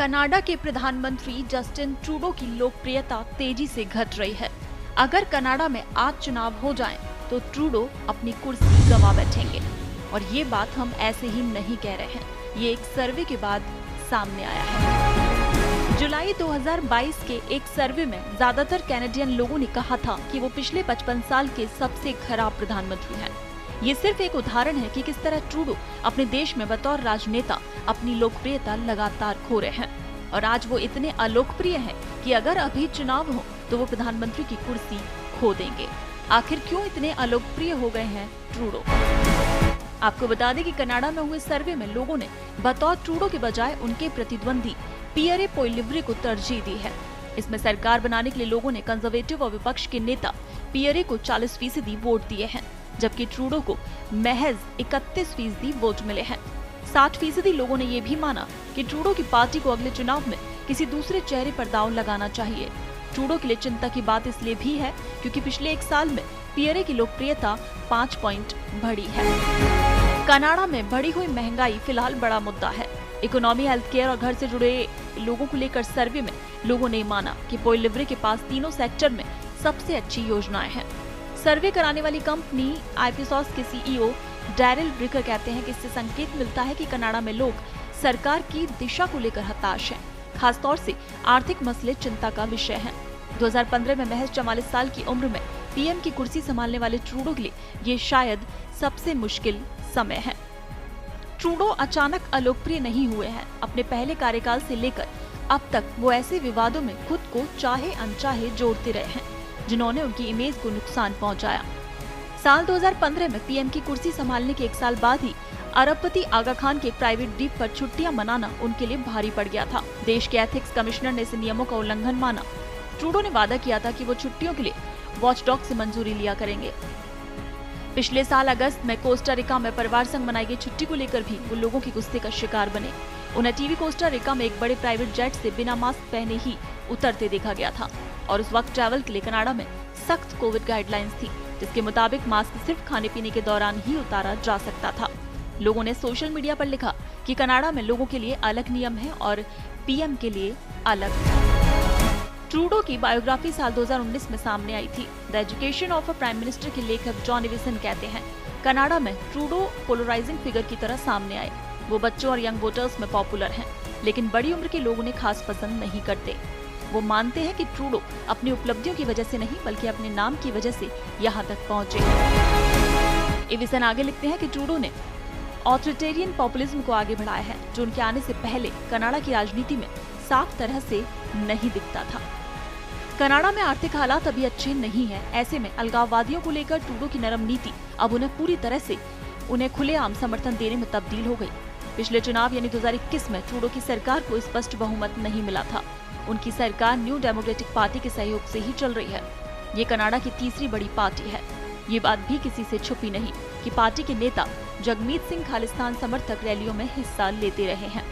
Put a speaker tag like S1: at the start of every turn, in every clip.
S1: Canada के प्रधानमंत्री Justin Trudeau की लोकप्रियता तेजी से घट रही है। अगर कनाडा में आज चुनाव हो जाएं, तो ट्रूडो अपनी कुर्सी गंवा बैठेंगे। और ये बात हम ऐसे ही नहीं कह रहे हैं, ये एक सर्वे के बाद सामने आया है। जुलाई 2022 के एक सर्वे में ज्यादातर कैनेडियन लोगों ने कहा था कि वो पिछले 55 साल के सबसे खराब प्रधानमंत्री हैं। ये सिर्फ एक उदाहरण है कि किस तरह ट्रूडो अपने देश में बतौर राजनेता अपनी लोकप्रियता लगातार खो रहे हैं। और आज वो इतने अलोकप्रिय हैं कि अगर अभी चुनाव हो तो वो प्रधानमंत्री की कुर्सी खो देंगे। आखिर क्यों इतने अलोकप्रिय हो गए हैं ट्रूडो? आपको बता दें कि कनाडा में हुए सर्वे में लोगों ने बतौर ट्रूडो के बजाय उनके प्रतिद्वंदी पियरे पोइलिवरे को तरजीह दी है। इसमें सरकार बनाने के लिए लोगों ने कंजर्वेटिव और विपक्ष के नेता पियरे को 40% वोट दिए हैं, जबकि ट्रूडो को महज 31% वोट मिले हैं। 60% लोगों ने ये भी माना कि ट्रूडो की पार्टी को अगले चुनाव में किसी दूसरे चेहरे पर दांव लगाना चाहिए। ट्रूडो के लिए चिंता की बात इसलिए भी है क्योंकि पिछले एक साल में पियरे की लोकप्रियता 5 पॉइंट बढ़ी है। कनाडा में बढ़ी हुई महंगाई फिलहाल बड़ा मुद्दा है। इकोनॉमी, हेल्थ केयर और घर से जुड़े लोगों को लेकर सर्वे में लोगों ने माना कि पोइलिवरे के पास तीनों सेक्टर में सबसे अच्छी योजनाएं हैं। सर्वे कराने वाली कंपनी आईपीसॉस के सीईओ डैरिल ब्रिकर कहते हैं कि इससे संकेत मिलता है कि कनाडा में लोग सरकार की दिशा को लेकर हताश हैं। खासतौर से आर्थिक मसले चिंता का विषय हैं। 2015 में महज 44 साल की उम्र में पीएम की कुर्सी संभालने वाले ट्रूडो के लिए ये शायद सबसे मुश्किल समय है। ट्रूडो अचानक अलोकप्रिय नहीं हुए हैं। अपने पहले कार्यकाल से लेकर अब तक वो ऐसे विवादों में खुद को चाहे अनचाहे जोड़ते रहे हैं, जिन्होंने उनकी इमेज को नुकसान पहुंचाया। साल 2015 में पीएम की कुर्सी संभालने के एक साल बाद ही अरबपति आगा खान के प्राइवेट द्वीप पर छुट्टियां मनाना उनके लिए भारी पड़ गया था। देश के एथिक्स कमिश्नर ने इस नियमों का उल्लंघन माना। ट्रूडो ने वादा किया था कि वो छुट्टियों के लिए वॉचडॉग से मंजूरी लिया करेंगे। पिछले साल अगस्त में कोस्टा रिका में परिवार संग मनाई गई छुट्टी को लेकर भी वो लोगों की गुस्से का शिकार बने। उन्हें टीवी कोस्टा रिका में एक बड़े प्राइवेट जेट से बिना मास्क पहने ही उतरते देखा गया था। और उस वक्त ट्रैवल के लिए कनाडा में सख्त कोविड गाइडलाइंस थी, जिसके मुताबिक मास्क सिर्फ खाने पीने के दौरान ही उतारा जा सकता था। लोगों ने सोशल मीडिया पर लिखा कि कनाडा में लोगों के लिए अलग नियम है और पीएम के लिए अलग। ट्रूडो की बायोग्राफी साल 2019 में सामने आई थी। The education of a prime minister के लेखक जॉन एविसन कहते हैं, कनाडा में ट्रूडो पोलराइजिंग फिगर की तरह सामने आए। वो बच्चों और यंग वोटर्स में पॉपुलर हैं, लेकिन बड़ी उम्र के लोग उन्हें खास पसंद नहीं करते। वो मानते हैं कि ट्रूडो अपनी उपलब्धियों की वजह से नहीं बल्कि अपने नाम की वजह से यहाँ तक पहुँचे। एविसन आगे लिखते हैं कि ट्रूडो ने ऑथोरिटेरियन पॉपुलिज्म को आगे बढ़ाया है, जो उनके आने से पहले कनाडा की राजनीति में साफ तरह से नहीं दिखता था। कनाडा में आर्थिक हालात अभी अच्छे नहीं हैं। ऐसे में अलगाववादियों को लेकर ट्रूडो की नरम नीति अब उन्हें पूरी तरह से उन्हें खुलेआम समर्थन देने में तब्दील हो गई। पिछले चुनाव यानी 2021 में ट्रूडो की सरकार को स्पष्ट बहुमत नहीं मिला था। उनकी सरकार न्यू डेमोक्रेटिक पार्टी के सहयोग से ही चल रही है। ये कनाडा की तीसरी बड़ी पार्टी है। ये बात भी किसी से छुपी नहीं कि पार्टी के नेता जगमीत सिंह खालिस्तान समर्थक रैलियों में हिस्सा लेते रहे हैं।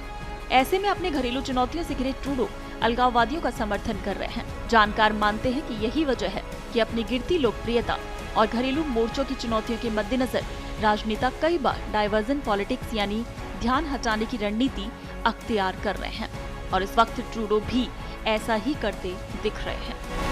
S1: ऐसे में अपने घरेलू चुनौतियों से घिरे ट्रूडो अलगाववादियों का समर्थन कर रहे हैं। जानकार मानते हैं कि यही वजह है कि अपनी गिरती लोकप्रियता और घरेलू मोर्चों की चुनौतियों के मद्देनजर राजनेता कई बार डाइवर्जन पॉलिटिक्स यानी ध्यान हटाने की रणनीति अख्तियार कर रहे हैं। और इस वक्त ट्रूडो भी ऐसा ही करते दिख रहे हैं।